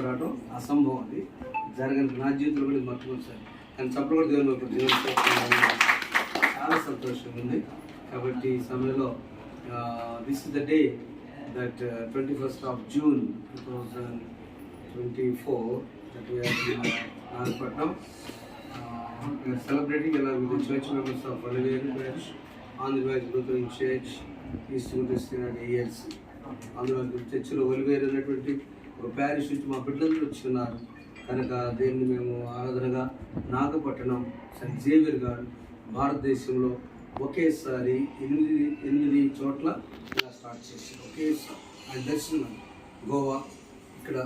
తీసుకురావడం అసంభవం. అది జరగని నా జీవితంలో కూడా మొట్టమొదటిసారి. కానీ చప్పుడు కూడా దేవుని చాలా సంతోషంగా ఉంది. కాబట్టి ఈ సమయంలో this is the day that 21st of June 2024 that we are in Nagpatnam. We are celebrating along with the church members of Oliver Parish, Andhra Lutheran Church, East Christian ALC. అందులో చర్చిలో ఒలివేరు అనేటువంటి ఒక ప్యారిష్ నుంచి మా బిడ్డలు వచ్చిన్నారు కనుక దీన్ని మేము ఆరాధనగా నాగపట్టణం సెయింట్ జేవియర్ గారు భారతదేశంలో ఒకేసారి 8 చోట్ల ఇలా స్టార్ట్ చేసి ఒకేసారి ఆయన దర్శనం గోవా ఇక్కడ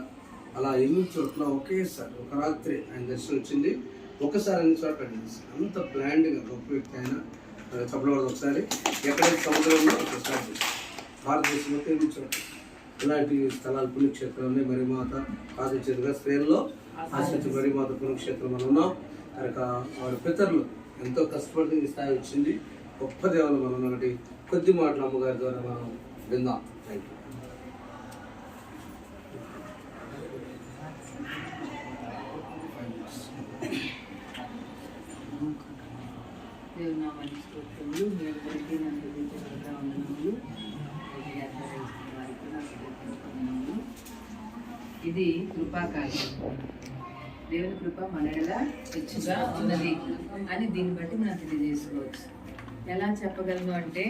అలా 8 చోట్ల ఒకేసారి ఒక రాత్రి ఆయన దర్శనం వచ్చింది. ఒకసారి అన్ని చోట్ల అంత ప్లాన్డ్గా గొప్ప వ్యక్తి ఆయన చెప్పడం ఒకసారి ఎక్కడైతే సముద్రంలో స్టార్ట్ చేసి భారతదేశంలో 8 చోట్ల ఇలాంటి స్థలాలు పుణ్యక్షేత్రాలు ఉన్నాయి. మరిమాత ఆదిత్యంగా స్త్రీల్లో ఆశ్రయించి మరిమాత పుణ్యక్షేత్రం మనం ఉన్నాం కనుక వారి పితరులు ఎంతో కష్టపడి ఈ స్థాయి వచ్చింది. గొప్ప దేవులు మనం ఒకటి కొద్ది మాటలు అమ్మగారి ద్వారా మనం విందాం. Thank you. దేవునామానికి స్తోత్రములు. మీ అందరికీ నన్ను గురించబడతా ఉన్నాము. ఇది కృపాకాలం. దేవుని కృప మన ఎడల హెచ్చుగా ఉన్నది అని దీన్ని బట్టి మనం తెలియజేసుకోవచ్చు. ఎలా చెప్పగలను అంటే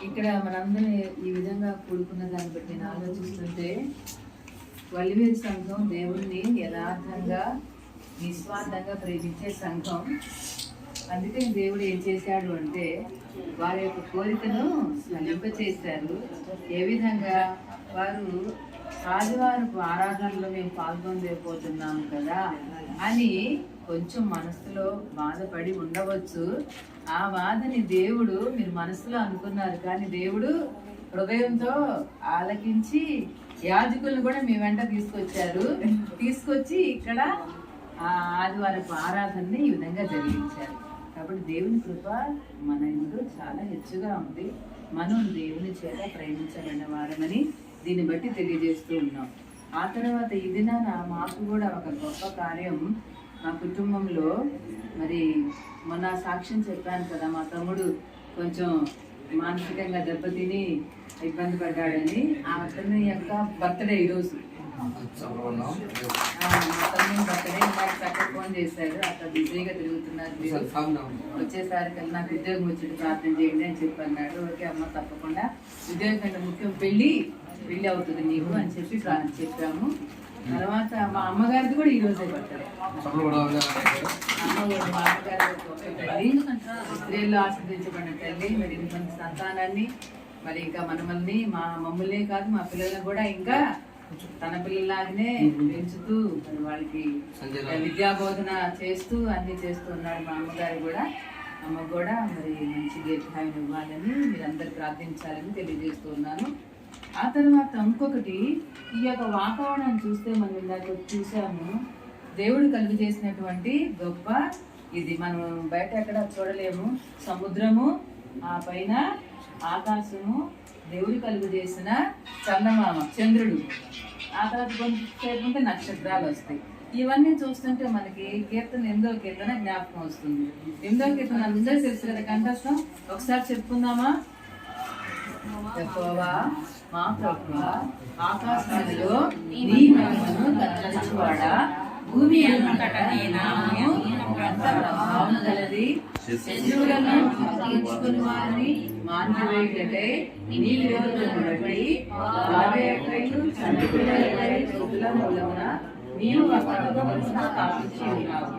ఇక్కడ మనందరం ఈ విధంగా కూడుకున్న దాన్ని బట్టి నేను ఆలోచిస్తుంటే వల్లివేరు సంఘం దేవుణ్ణి యథార్థంగా నిస్వార్థంగా ప్రేమించే సంఘం. అందుకే దేవుడు ఏం చేశాడు అంటే వారి యొక్క కోరికను ఫలింపచేశారు. ఏ విధంగా వారు ఆదివారపు ఆరాధనలో మేము పాల్గొనలేకపోతున్నాము కదా అని కొంచెం మనసులో బాధపడి ఉండవచ్చు. ఆ బాధని దేవుడు మీరు మనసులో అనుకున్నారు కానీ దేవుడు హృదయంతో ఆలకించి యాజకులను కూడా మీ వెంట తీసుకొచ్చి ఇక్కడ ఆదివారపు ఆరాధనని ఈ విధంగా జరిగించారు. కాబట్టి దేవుని కృప మన ఇందు చాలా హెచ్చుగా ఉంది. మనం దేవుని చేత ప్రేమించబడిన వారమని దీన్ని బట్టి తెలియజేస్తూ ఉన్నాం. ఆ తర్వాత ఈ దినాన మాకు కూడా ఒక గొప్ప కార్యం మా కుటుంబంలో. మరి మొన్న సాక్ష్యం చెప్పాను కదా, మా తమ్ముడు కొంచెం మానసికంగా దెబ్బతిని ఇబ్బంది పడ్డాడని. ఆ అతని యొక్క బర్త్డే ఈరోజు. మా తమ్ముడు బర్త్డే నాకు చక్కగా ఫోన్ చేశాడు. అట్లా బిజీగా తిరుగుతున్నారు, వచ్చేసరికి నాకు ఉద్యోగం వచ్చి ప్రార్థన చేయండి అని చెప్పి అన్నాడు. ఓకే అమ్మ తప్పకుండా, ఉద్యోగం కంటే ముఖ్యం పెళ్ళి అవుతుంది నీకు అని చెప్పి చెప్పాము. తర్వాత మా అమ్మగారిది కూడా ఈ రోజే బర్త్డే. మా అమ్మగారు స్త్రీల్లో ఆశీర్వదించబడిన తల్లి. మరి ఇంకొంత సంతానాన్ని మరి ఇంకా మనమల్ని మమ్మల్నే కాదు మా పిల్లలను కూడా ఇంకా తన పిల్లలాగానే పెంచుతూ మరి వాళ్ళకి విద్యాబోధన చేస్తూ అన్ని చేస్తూ ఉన్నాడు మా అమ్మగారు కూడా. అమ్మకు కూడా మరి మంచి దీర్ఘాయువు ఇవ్వాలని మీరందరూ ప్రార్థించాలని తెలియజేస్తూ ఉన్నాను. ఆ తర్వాత ఇంకొకటి, ఈ యొక్క వాతావరణం చూస్తే మనం ఇందాక చూసాము, దేవుడు కలుగు చేసినటువంటి గొప్ప ఇది. మనం బయట ఎక్కడ చూడలేము. సముద్రము, ఆ పైన ఆకాశము, దేవుడు కలుగు చేసిన చందమామ, చంద్రుడు, ఆ తర్వాత కొంతసేపు ఉంటే నక్షత్రాలు వస్తాయి. ఇవన్నీ చూస్తుంటే మనకి కీర్తన 8వ కీర్తన జ్ఞాపకం వస్తుంది. 8వ కీర్తన అందరూ తెలుసు కదా కంఠస్థం. ఒకసారి చెప్పుకుందామా? యెహోవా మా ప్రభువా, ఆకాశంలో నీ మహిమను కనపరచువాడా, భూమి అంతటా నీ నామము ఎంత ప్రభావం గలది. శత్రువులను అప్పగించుకుని వారిని మాన్పివేయుటకై నీ విరోధులను బట్టి వారి చంపిపిల్లలపై రోజుల మూలమున నీవు పర్వతములను స్థాపించి ఉన్నావు.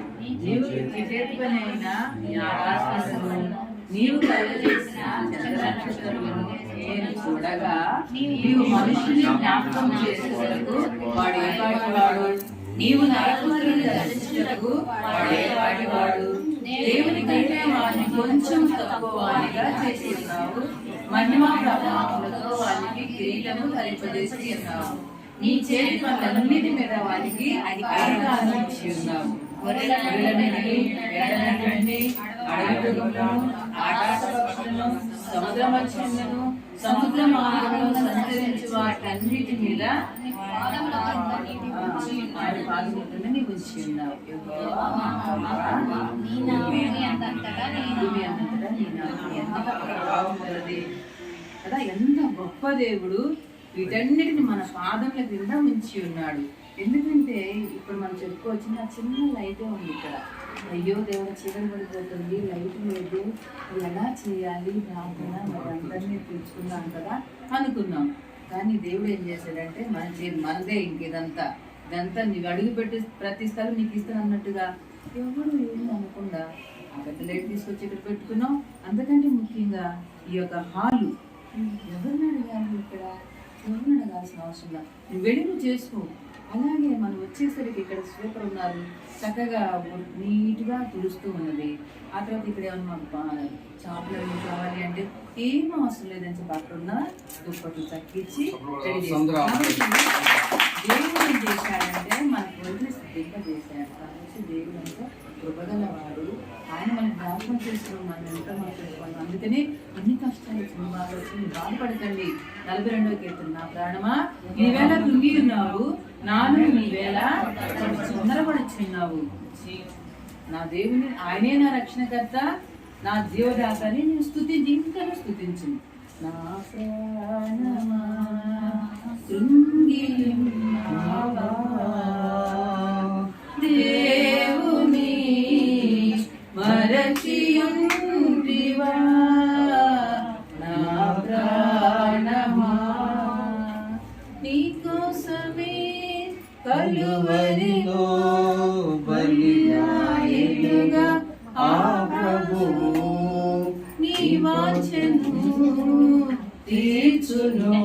నీవు నీ చేతి పని అయిన నీ ఆకాశమును, నీవు కలుగజేసిన చంద్ర నక్షత్రములను నేను చూడగా, నీవు మనుషుని జ్ఞాపకం చేసుకున్నకు వాడు ఏ పాటివాడు, నీవు నరపుత్రుని దర్శించుటకు వాడు ఏ పాటివాడు. దేవుని కంటే వారిని కొంచెం తక్కువ వారిగా చేసి ఉన్నావు. మహిమా ప్రభావములతో వారికి కిరీటము ధరింపజేసి ఉన్నావు. నీ చేతి పనులన్నిటి మీద వారికి అధికారం ఇచ్చి ఉన్నావు. గొర్రెలని, ఎడలనండి, అడవి మృగములను, ఆకాశ పక్షులను, సముద్ర మత్స్యములను, సముద్ర మార్గంలో సంచరించు వాటన్నిటి మీద ఆయన పాదముల కింద నీవు ఉంచి ఉన్నావు. భూమి అన్నంతటా నీ నామం ఎంత ప్రభావం కలది కదా, ఎంత గొప్ప దేవుడు వీటన్నిటిని మన పాదముల క్రింద ఉంచి ఉన్నాడు. ఎందుకంటే ఇప్పుడు మనం చెప్పుకోవచ్చు, నా చిన్న లైటే ఉంది ఇక్కడ, అయ్యో దేవుడు చీకటి పడిపోతుంది, లైట్ లేదు, ఎలా చేయాలి ప్రార్థన, మరి అందరినీ పిలుచుకున్నాం కదా అనుకున్నాం. కానీ దేవుడు ఏం చేశాడంటే మనదే ఇదంతా నీవు అడుగు పెట్టి ప్రతి స్థలం నీకు ఇస్తాను అన్నట్టుగా ఎవరు ఏమి అనకుండా ఆ పెద్ద లైట్ తీసుకొచ్చి ఇక్కడ పెట్టుకున్నాం. అంతకంటే ముఖ్యంగా ఈ యొక్క హాలు ఎవరిని అడగాలి, ఇక్కడ ఎవరిని అడగాల్సిన అవసరం లేదు, నువ్వు వెళ్ళి నువ్వు చేసుకో. అలాగే మనం వచ్చేసరికి ఇక్కడ స్వీపర్ ఉన్నారు, చక్కగా నీట్గా తుడుస్తూ ఉన్నది. ఆ తర్వాత ఇక్కడ ఏమన్నా చాపలు ఏమి కావాలి అంటే ఏం అవసరం లేదని చెప్పి అక్కడ ఉన్న దుప్పట్లు తగ్గించి దేవుడు ఏం చేశాడంటే మనకు వదిలి సిద్ధంగా చేశాడు. కాబట్టి దేవుడు అంతా కృపగలవాడు, ఆయన మనకు జ్ఞాపకం చేసుకున్నాం, మనం ఎంత మనం చేసుకోవాలి. అందుకని అన్ని కష్టాలు వచ్చిన బాధ వచ్చి బాధపడకండి. 42వ కీర్తన, నా ప్రాణమా నీవేళ కృంగి ఉన్నావు, నాను నీవేళ తొందరపడుచున్నావు. నా దేవుని ఆయనే నా రక్షణకర్త, నా జీవదాతని నేను స్తుతించి ఇంకా స్తుతించు. నా ప్రాణమా కృంగి ఉన్నావా, దేవుని మరచియుంటివా, నా ప్రాణమా నీకోసమే కలువరిలో బలియాయెనుగా ఆ ప్రభువు నీ వాంఛను తీర్చును.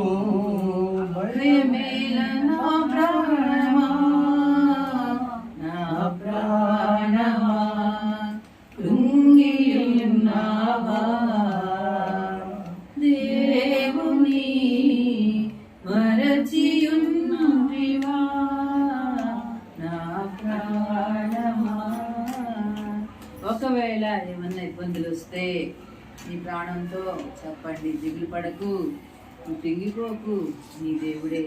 ప్రేమేల నా ప్రాణమా, నా ప్రాణమా కృంగియున్నావా, దేవుని మరచియున్నవివా, నా ప్రాణమా. ఒకవేళ ఏమన్నా ఇబ్బందులు వస్తే నీ ప్రాణంతో చెప్పండి, దిగులు పడకు, నువ్వు తింగిపోకు, నీ దేవుడే,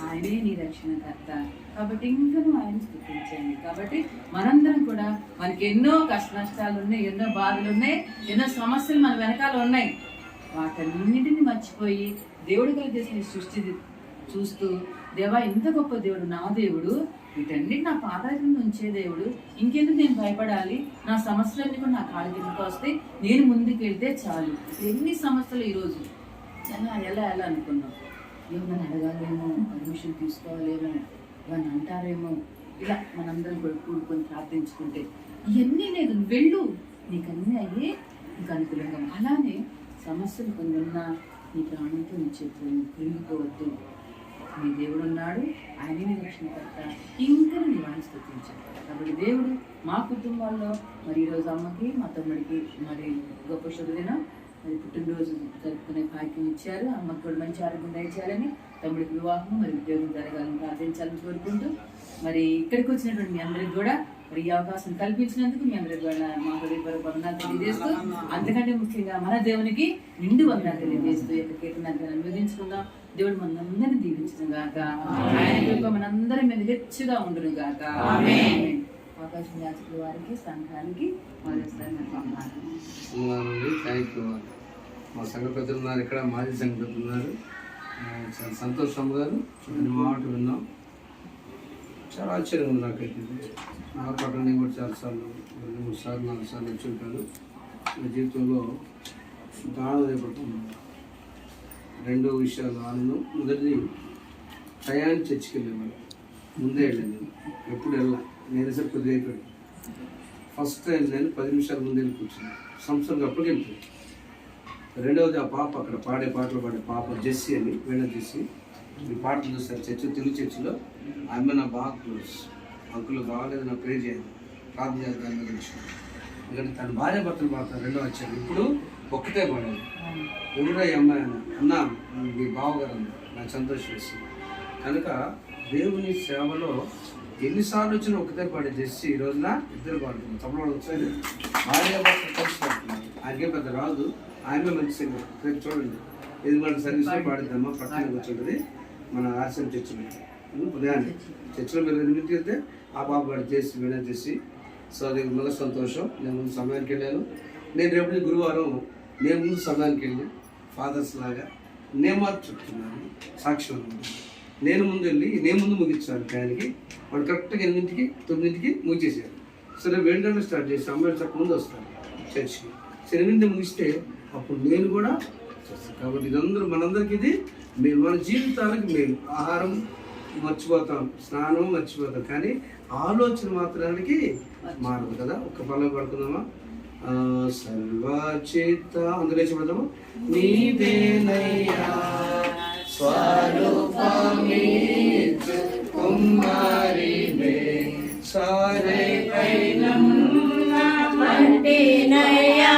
ఆయనే నీ రక్షణకర్త. కాబట్టి ఇంకా నువ్వు ఆయన స్తుతించండి. కాబట్టి మనందరం కూడా మనకి ఎన్నో కష్ట నష్టాలు ఉన్నాయి, ఎన్నో బాధలు ఉన్నాయి, ఎన్నో సమస్యలు మన వెనకాల ఉన్నాయి. వాటన్నింటిని మర్చిపోయి దేవుడు కలిగేసిన సృష్టి చూస్తూ, దేవా ఇంత గొప్ప దేవుడు నా దేవుడు, వీటన్నిటి నా పాదాల కింద ఉంచే దేవుడు, ఇంకెందుకు నేను భయపడాలి, నా సమస్యలన్నీ కూడా నా కాళ్ళ కిందకి వస్తే నేను ముందుకు వెళ్తే చాలు. ఎన్ని సమస్యలు ఈరోజు ఎలా అనుకున్నాం, ఏమన్నా అడగాలేమో, పర్మిషన్ తీసుకోవాలేమో, ఏమన్నా అంటారేమో, ఇలా మనందరం కూడా కూడుకొని ప్రార్థించుకుంటే ఇవన్నీ లేదు, వెళ్ళు, నీకు అన్నీ అయ్యే నీకు అనుకూలంగా. అలానే సమస్యలు కొన్ని ఉన్నా నీ ప్రాణంతో నీ చెప్పు, కృంగిపోవద్దు, నీ దేవుడు ఉన్నాడు, ఆయనే నీ రక్షణకర్త, ఇంకా నీ వాడిని స్తుతించాడు. కాబట్టి దేవుడు మా కుటుంబాల్లో మరి ఈరోజు అమ్మకి మా తమ్ముడికి మరి గొప్ప శుభదినం, మరి పుట్టినరోజు జరుపుకునే భాగ్యం ఇచ్చారు. అమ్మకి కూడా మంచి ఆరోగ్యం దయచేయాలని, తమ్ముడికి వివాహం మరి ఉద్యోగం జరగాలని ప్రార్థించాలని కోరుకుంటూ, మరి ఇక్కడికి వచ్చినటువంటి మీ అందరికి కూడా మరి ఈ అవకాశం కల్పించినందుకు మీ అందరికి కూడా మా హృదయపూర్వక వందనాలు తెలియజేస్తూ, అంతకంటే ముఖ్యంగా మన దేవునికి నిండు వందనాలు తెలియజేస్తూ యొక్క కీర్తనను అనువదించుకుందాం. దేవుడు మనందరినీ దీవించును గాక, ఆయన కృప మనందరి మీద హెచ్చుగా ఉండును గాక. అవకాశం యాచకుల వారికి, సంఘానికి థ్యాంక్ యూ. మా సంఘ పెద్దలు ఉన్నారు ఇక్కడ, మాజీ సంఘ పెద్దలు ఉన్నారు, చాలా సంతోషం గారు మీ మాట విన్నాం. చాలా ఆశ్చర్యం ఉంది నాకైతే. నా పక్కన నేను కూడా చాలాసార్లు 2, 3 సార్లు 4 సార్లు వచ్చి ఉంటాను. నా జీవితంలో దానం రేపడుతున్నాను. 2 విషయాలు ఆనందం. మొదటిది, టయాన్ని చర్చికి వెళ్ళేవాళ్ళు, ముందే వెళ్ళాను, ఎప్పుడు వెళ్ళా, నేను సరే కొద్దిగా అయిపోయాడు. ఫస్ట్ టైం నేను 10 నిమిషాల ముందు వెళ్ళి కూర్చున్నాను, సంవత్సరం అప్పటికి వెళ్ళిపోయాను. రెండవది, ఆ పాప అక్కడ పాడే పాటలు పాడే పాప జెస్సీ అని, వీణ జెస్సీ, ఈ పాటలు చూస్తారు తెలుగు చర్చిలో. ఆమె నా బాగా క్లోజ్. అంకులు బాగాలేదు, నాకు ప్రే చేయాలి, ప్రార్థన చేయాలి దాని మీద విషయం. ఎందుకంటే తన భార్య భర్తలు పాడతారు, రెండో వచ్చారు, ఇప్పుడు ఒక్కతే పాడాలి. ఎవరో ఈ అమ్మాయి అన్నా మీ బావగారు అన్న, నాకు సంతోషం వేస్తుంది. కనుక దేవుని సేవలో ఎన్నిసార్లు వచ్చినా ఒకటే పాడే చేసి ఈ రోజున 2 పాడుతున్నారు. తప్పుడు వచ్చారు, భార్య భర్త కలిసి పాడుతున్నారు. ఆయనకే పెద్ద రాదు, ఆమె మంచి సింగర్. రేపు చూడండి, ఇది మన సర్వీస్లో పాడిద్దామా, పక్కన కూర్చుంటుంది మన ఆర్సీఎం చర్చిలో. ఉదయాన్నే చర్చిలో మీరు 8 వెళ్తే ఆ బాబు వాడు చేసి వినయం చేసి, సో అది మళ్ళీ సంతోషం. నేను ముందు సమయానికి వెళ్ళాను. నేను రేపు గురువారం నేను ముందు సమయానికి వెళ్ళి ఫాదర్స్ లాగా నేను మాత్రం చెప్తున్నాను, సాక్ష్యం. నేను ముందు ముగించాను టైంకి. వాడు కరెక్ట్గా 8కి 9కి ముగించేసాడు. సరే 7 గంటలు స్టార్ట్ చేసి అమ్మాయిలు చక్క ముందు వస్తారు చర్చికి. సరే 8 ముగిస్తే అప్పుడు నేను కూడా చేస్తాను. కాబట్టి ఇదందరూ మనందరికీ ఇది మన జీవితాలకు మేము ఆహారం మర్చిపోతాం, స్నానం మర్చిపోతాం, కానీ ఆలోచన మాత్రానికి మారదు కదా. ఒక్క పల్లె పడుకుందామా? సర్వచేత అందులో చెప్పదామా? నీవేనయ్యా స్వరూపమీచు కుమారివే సారే వంటినయ్యా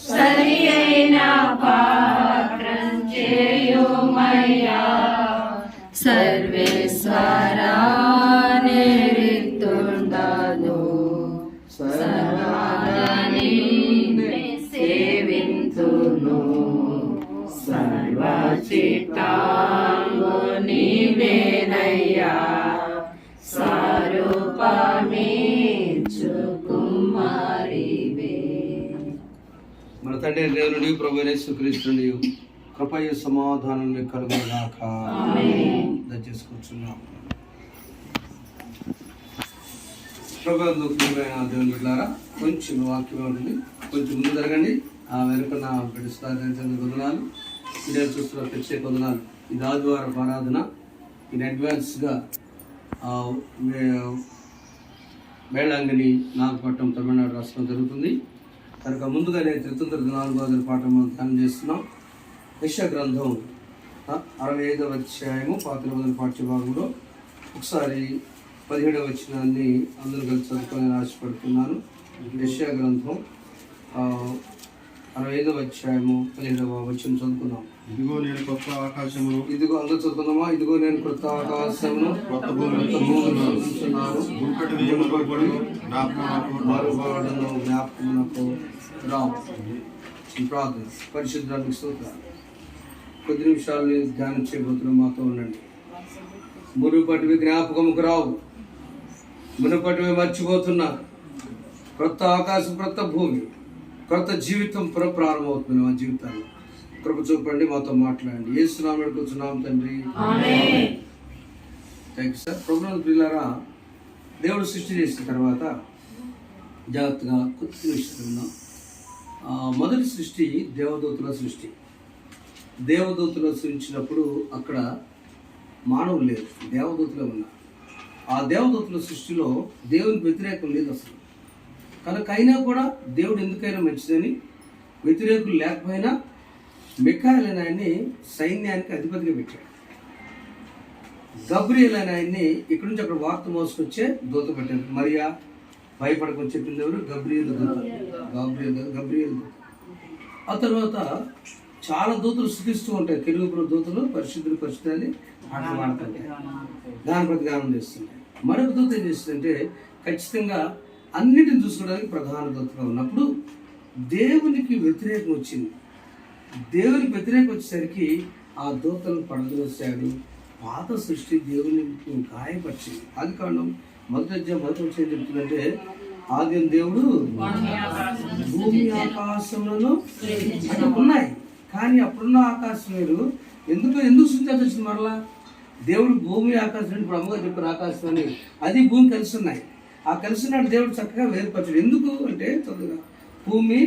సరి అయిన పాత్రం చేయుమయ్యా సర్వేశ్వరా నిరితుండను సర్వాని సేవింతును సర్వచిత్తాంగు నీవేనయ్యా స్వరూపమీచు కుమారివే. మన తండ్రి దేవుని నీవు ప్రభు యేసుక్రీస్తు నీవు కృపయ సమాధానం కలుగుగాక. దయచేసి కూర్చున్నాం. ప్రభుత్వ దేవుని బిడ్డలారా, కొంచెం వాక్యం ఉంటుంది, కొంచెం ముందు జరగండి. వెనుకన్న బిడ్డ వదనాలు, ఇదే చూస్తున్న ప్రత్యేక వదనాలు. ఇది ఆదివారం ఆరాధన. ఇది అడ్వాన్స్గా వేళాంగిని నాగపట్నం తమిళనాడు రాష్ట్రం జరుగుతుంది కనుక ముందుగానే 34వ పాఠం మనం ధ్యానం చేస్తున్నాం. యెషయా గ్రంథం 65వ అధ్యాయము 19వ పాఠ్యభాగంలో ఒకసారి 17వ వచనాన్ని అందరూ కలిసి చదువుకొని ఆశపడుతున్నాను. యెషయా గ్రంథం 65వ అధ్యాయము 17వ వచనం చదువుకుందాం. ఇదిగో నేను కొత్త ఆకాశమును, ఇదిగో అందరూ చదువుకుందామా? ఇదిగో నేను కొత్త ఆకాశమును కొత్త భూమిని చూస్తున్నాను, మరువాడును జ్ఞాపకమునకు రావు. ప్రార్థన. పరిశుద్ధానికి స్తోత్రాలు. కొద్ది నిమిషాలు ధ్యానం చేయబోతున్నాం, మాతో ఉండండి. మునుపటివి జ్ఞాపకముకు రావు, మునుపటివి మర్చిపోతున్నారు. కొత్త ఆకాశం, కొత్త భూమి, కొత్త జీవితం ప్రారంభమవుతుంది. మా జీవితాల్లో కృప చూపండి, మాతో మాట్లాడండి. యేసు నామమున కూర్చున్నాం తండ్రి. Thank you sir. ప్రోగ్రాం పిల్లారా, దేవుడు సృష్టి చేసిన తర్వాత జాగ్రత్తగా కొత్త విషయం. మొదటి సృష్టి దేవదూతుల సృష్టి. దేవదూతులు సృష్టించినప్పుడు అక్కడ మానవులు లేరు, దేవదూతులే ఉన్నారు. ఆ దేవదూతుల సృష్టిలో దేవునికి వ్యతిరేకం లేదు అసలు. కనుక అయినా కూడా దేవుడు ఎందుకైనా మంచిదని, వ్యతిరేకులు లేకపోయినా మిఖాయేలు అనే ఆయన్ని సైన్యానికి అధిపతిగా పెట్టాడు. గబ్రియల్ అనే ఆయన్ని ఇక్కడి నుంచి అక్కడ వార్త మోసుకొచ్చే దూత పెట్టాడు. మరియా భయపడకొని చెప్పింది ఎవరు? గబ్రియల్ దూత. గబ్రియల్ దూత. ఆ తర్వాత చాలా దూతలు స్థుతిస్తూ ఉంటాయి. కెరూబుల దూతలు పరిశుద్ధులు పరిశుద్ధాన్ని పాటలు పాడుతుంటాయి, గణపతి గానం చేస్తుంటాయి. మరొక దూత ఏం చేస్తుందంటే ఖచ్చితంగా అన్నిటిని చూసుకోవడానికి ప్రధాన దూతగా ఉన్నప్పుడు దేవునికి వ్యతిరేకం వచ్చింది. దేవునికి వ్యతిరేకం వచ్చేసరికి ఆ దూతలను పడదోశాడు. పాత సృష్టి దేవుని గాయపరిచింది. ఆది కాండం 1వ అధ్యాయం 1వ వచనం ఏం చెప్తుందంటే, ఆది దేవుడు భూమి ఆకాశములను అక్కడ ఉన్నాయి, కానీ అప్పుడున్న ఆకాశం వేరు. ఎందుకు సృష్టించాల్సి వచ్చింది? మరలా దేవుడు భూమి ఆకాశం, ఇప్పుడు అమ్మగా చెప్పిన ఆకాశం అని అది భూమి కలిసి ఉన్నాయి. ఆ కలిసి నాడు దేవుడు చక్కగా వేరుపరచాడు. ఎందుకు అంటే చదువుగా భూమి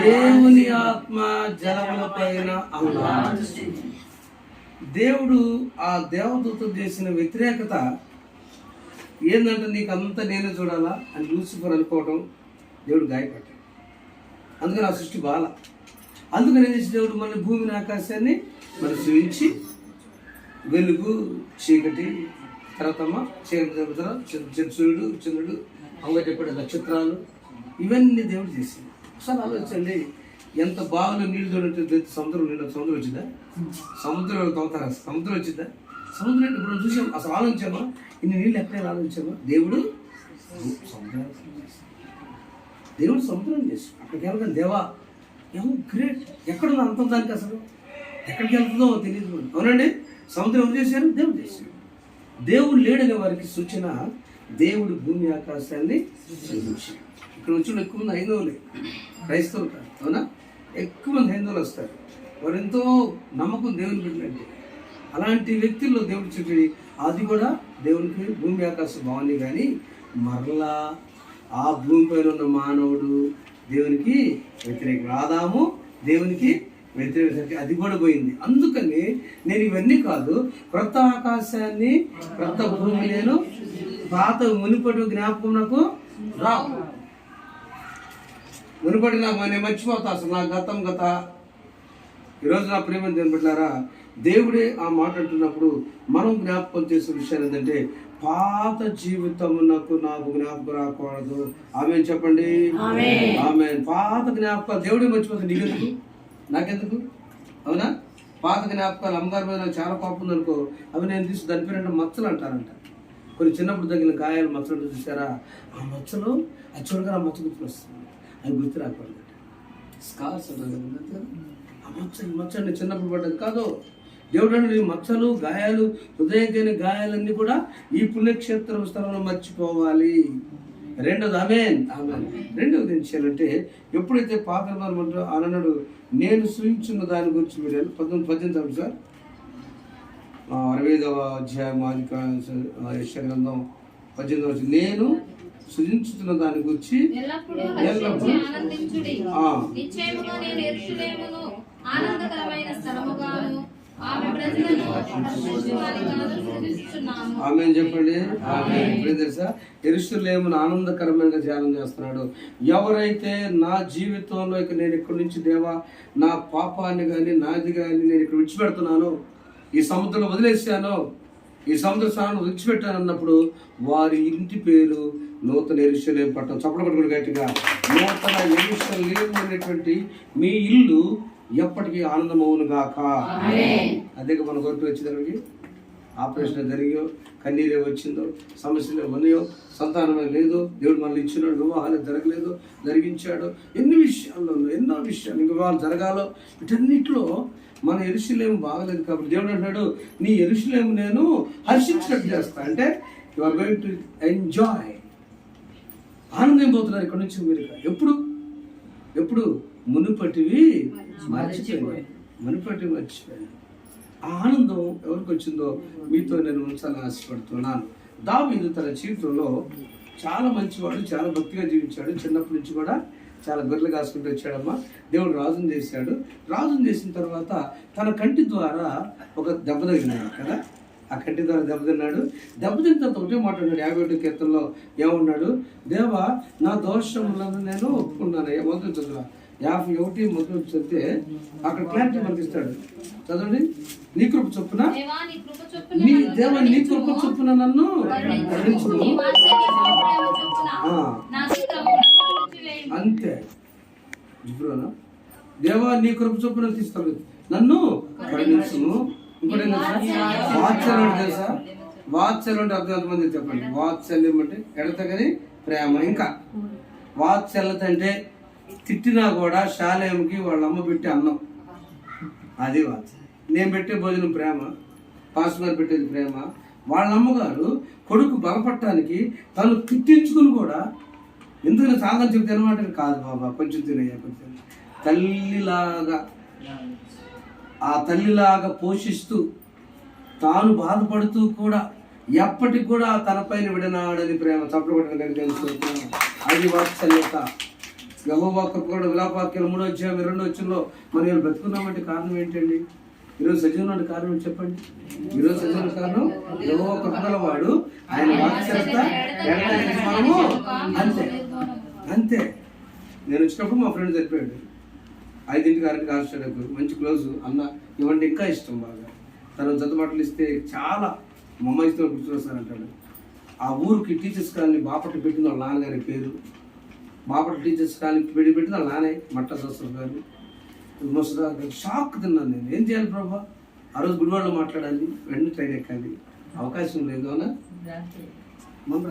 దేవుని ఆత్మ జలముల పైన. దేవుడు ఆ దేవదూతలు చేసిన వ్యతిరేకత ఏంటంటే, నీకు అంతా నేనే చూడాలా అని లూసిఫర్ అనుకోవటం దేవుడు గాయపడ్డాడు. అందుకని ఆ సృష్టి బాల. అందుకని ఏం చేసి దేవుడు మన భూమిని ఆకాశాన్ని మనం సృష్టించి వెలుగు చీకటి తర్వాతమ్మ చీకటి సూర్యుడు చంద్రుడు అవ్వ చెప్పాడు నక్షత్రాలు ఇవన్నీ దేవుడు చేసింది. ఒకసారి ఆలోచించండి, ఎంత బావిలో నీళ్ళు చూడండి. సముద్రం వచ్చిందా? సముద్రంలో తవ్వుతారా? సముద్రం వచ్చిందా? సముద్రం ఇప్పుడు చూసాం, అసలు ఆలోచించామా? ఇన్ని నీళ్ళు ఎక్కడైనా ఆలోచించామా? దేవుడు సముద్రం చేసి అక్కడికి వెళ్ళడం దేవా ఏమో గ్రేట్. ఎక్కడుందో అంతం దానికి అసలు ఎక్కడికి వెళ్తుందో తెలియదు. అవునండి, సముద్రం ఎవరు చేశారు? దేవుడు చేశారు. దేవుడు లేడనే వారికి సూచన దేవుడు భూమి ఆకాశాన్ని సృజించాడు. ఇక్కడ వచ్చిన ఎక్కువ మంది హైందవులే, క్రైస్తవులు కాదు. అవునా? ఎక్కువ మంది హైందవులు వస్తారు. వారు ఎంతో నమ్మకం దేవుని పెట్టినట్టు. అలాంటి వ్యక్తుల్లో దేవుడు చెప్పి అది కూడా దేవునికి భూమి ఆకాశం బాగుంది, కానీ మరలా ఆ భూమి పైన ఉన్న మానవుడు దేవునికి వ్యతిరేకం. ఆదాము దేవునికి వ్యతిరేక, అది కూడా పోయింది. అందుకని నేను ఇవన్నీ కాదు, క్రొత్త ఆకాశాన్ని క్రొత్త భూమి నేను పాత మునుపటి జ్ఞాపకం నాకు రావు. మునుపటి నాకు నేను మర్చిపోతా, అసలు నా గత ఈరోజు నా ప్రేమ దేవుని బిడ్డలారా, దేవుడే ఆ మాట అంటున్నప్పుడు మనం జ్ఞాపకం చేసే విషయాలు ఏంటంటే పాత జీవితమునకు నాకు జ్ఞాపకం రాకూడదు. ఆమె చెప్పండి, ఆమె పాత జ్ఞాపకాలు దేవుడే మర్చిపోతుంది. నీకెందుకు, నాకెందుకు? అవునా? పాత జ్ఞాపకాలు అమ్మగారి మీద నాకు చాలా కోపం ఉందనుకో, అవి నేను తీసి దాని పేరంటే మచ్చలు అంటారంట. కొన్ని చిన్నప్పుడు తగిన గాయాలు మచ్చలు చూసారా? ఆ మచ్చలు అది చూడగా ఆ మచ్చ గుర్తులు వస్తుంది, అవి గుర్తు రాకూడదు. స్కార్స్ అంటారు. ఆ మచ్చ అంటే చిన్నప్పుడు పడ్డది కాదు. దేవుడు అంటే ఈ మచ్చలు గాయాలు, హృదయకైన గాయాలన్నీ కూడా ఈ పుణ్యక్షేత్రం స్థలంలో మర్చిపోవాలి. రెండోది ఆమేన్. రెండవది ఏం చేయాలంటే, ఎప్పుడైతే పాత మనమంటారో అన్నాడు, నేను సూచించిన దాని గురించి మీరు 18 సార్ 65వ అధ్యాయం యెషయా గ్రంథం 18 నేను సృజించుతున్న దాని గురించి ఆమె చెప్పండి. తెలుసా, యెరూషలేమును ఆనందకరమైన ధ్యానం చేస్తున్నాడు. ఎవరైతే నా జీవితంలో ఇక నేను ఇక్కడి నుంచి దేవా నా పాపాన్ని కానీ నాది కానీ నేను ఇక్కడ విడిచిపెడుతున్నాను, ఈ సముద్రంలో వదిలేసాను, ఈ సముద్ర స్థానాన్ని విడిచిపెట్టాను అన్నప్పుడు వారి ఇంటి పేరు నూతన యెరూషలేము పట్టణం. చప్పట్లు కొట్టుకోండి గట్టిగా. నూతన యెరూషలేము అనేటువంటి మీ ఇల్లు ఎప్పటికీ ఆనందమవును గాక. అదే మన గొప్ప వచ్చిందడికి ఆపరేషన్ జరిగో, కన్నీరే వచ్చిందో, సమస్యలు ఉన్నాయో, సంతానమే లేదు, దేవుడు మనల్ని ఇచ్చినాడు, వివాహాలు జరగలేదు, జరిగించాడు, ఎన్నో విషయాలు ఇంకా వివాహాలు జరగాలో, వీటన్నిటిలో మన యెరూషలేము బాగలేదు. కాబట్టి దేవుడు అంటున్నాడు, నీ యెరూషలేము నేను హర్షించినట్టు చేస్తా. అంటే you are going to enjoy. ఆనందం పోతున్నారు ఇక్కడ నుంచి మీరు. ఎప్పుడు మునుపటివి మర్చిపోయాను. ఆ ఆనందం ఎవరికి వచ్చిందో మీతో నేను ఉంచాలని ఆశపడుతున్నాను. దావీదు తన జీవితంలో చాలా మంచివాడు, చాలా భక్తిగా జీవించాడు. చిన్నప్పటి నుంచి కూడా చాలా గొర్రెలు కాసుకుంటూ వచ్చాడమ్మా. దేవుడు రాజును చేశాడు. రాజును చేసిన తర్వాత తన కంటి ద్వారా ఒక దెబ్బ తగిలినాడు కదా. ఆ కంటి ద్వారా దెబ్బతిన్నాడు. దెబ్బతిన్న తర్వాత ఒకటే మాట్లాడినాడు 51 కీర్తనలో. ఏమన్నాడు? దేవా నా దోషములను నేను ఒప్పుకున్నాను. మొదలు చదువు 51 మొదలు చదివితే అక్కడ క్లారిటీ మనకి ఇస్తాడు. చదవండి. నీ కృప చొప్పున నీ దేవ నీ కృప చొప్పున నన్ను అంతే. ఇప్పుడునా దేవా నీ కృప చొప్పున తీస్తాడు నన్ను కరుణించుము. ఇంకోటి వాత్సల్యం తెలుసా? వాత్సల్యం అంటే అర్థం ఎంతమంది చెప్పండి. వాత్సల్యం అంటే ఎడతగని ప్రేమ. ఇంకా వాత్సల్యత అంటే తిట్టినా కూడా శాలేంకి వాళ్ళ అమ్మ పెట్టి అన్నం, అది వాత్సల్యం. నేను పెట్టే భోజనం ప్రేమ, పాస్టర్ గారు పెట్టేది ప్రేమ. వాళ్ళ అమ్మగారు కొడుకు బలపడటానికి తను తిట్టించుకుని కూడా ఎందుకు సాగని చెప్తే అనమాట, కాదు బాబా కొంచెం తినయ్యా కొంచెం, తల్లిలాగా పోషిస్తూ తాను బాధపడుతూ కూడా ఎప్పటికి కూడా తనపైన విడనాడని ప్రేమ. చప్పబడిన తెలుసు, అది వాత్సల్యత. యెహోవాకు విలాపవాక్యాలు 3వ అధ్యాయం 2వ వచనంలో మనం బ్రతుకున్నామంటే కారణం ఏంటండి? ఈరోజు సజీవుడు కారణం చెప్పండి. ఈరోజు సజీవుడు కారణం యెహోవా కృపగల వాడు, ఆయన వాత్సల్యత మనము అంతే. నేను వచ్చినప్పుడు మా ఫ్రెండ్ చెప్పాడు 5ంటికి 6ంటికి హాస్టల్కు మంచి క్లోజ్ అన్న, ఇవ్వండి ఇంకా ఇష్టం బాగా. తను జత బట్టలు ఇస్తే చాలా మా అమ్మ ఇస్తే గుర్తుకొస్తానంటాడు. ఆ ఊరికి టీచర్స్ కాలనీ బాపట్ల పెట్టింది వాళ్ళ నాన్నగారి పేరు. బాపట్ల టీచర్స్ కాలనీ పెట్టింది వాళ్ళ నాన్నే మట్ట సోసర్ గారు. ముసదా షాక్ తిన్నాను నేను. ఏం చేయాలి ప్రభా? ఆ రోజు గుడివాడలో మాట్లాడాలి, వెంటనే ట్రైన్ ఎక్కాలి, అవకాశం లేదు. అవునా? మన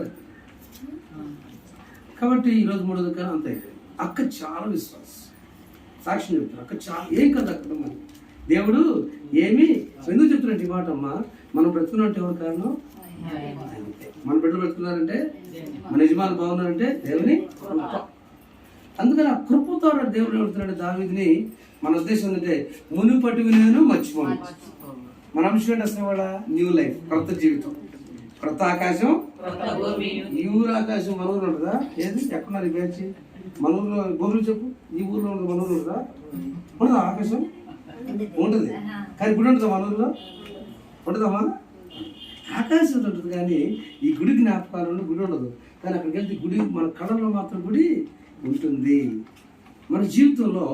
కాబట్టి ఈరోజు 3 దుకాణం అంత అయిపోయింది. అక్క చాలా విశ్వాసం, సాక్ష్యం చెప్తారు. అక్క చాలా ఏం కదా అక్కడ మరి దేవుడు ఏమి ఎందుకు చెప్తున్నట్టు ఈ మాట అమ్మా? మనం బ్రతుకున్నట్టు ఎవరు కారణం? మన బిడ్డలు బ్రతుకున్నారంటే, మన యజమానులు బాగున్నారంటే దేవుని కృప. అందుకని ఆ కృపతో దేవుడు ఏడుతున్నాడు దావీదుని. మన ఉద్దేశం ఏంటంటే మునుపటివి నేను మర్చిపోను. మన అంశం ఏంటి అసలు? వాళ్ళ న్యూ లైఫ్, కొత్త జీవితం, కొత్త ఆకాశం. ఈ ఊరు ఆకాశం మన ఊరు ఉంటుందా? ఏది ఎక్కడున్నారు ఈ బ్యాచ్? మన ఊర్లో గోపులు చెప్పు. ఈ ఊర్లో ఉండదు, మన ఊరు ఉంటుందా? ఉండదా ఆకాశం? ఉంటుంది. కానీ గుడి ఉంటుందా మన ఊర్లో? ఉంటుందమ్మా? ఆకాశం ఉంటుంది కానీ ఈ గుడి జ్ఞాపకాలు గుడి ఉండదు. కానీ అక్కడికి వెళ్తే గుడి మన కళలో మాత్రం గుడి ఉంటుంది. మన జీవితంలో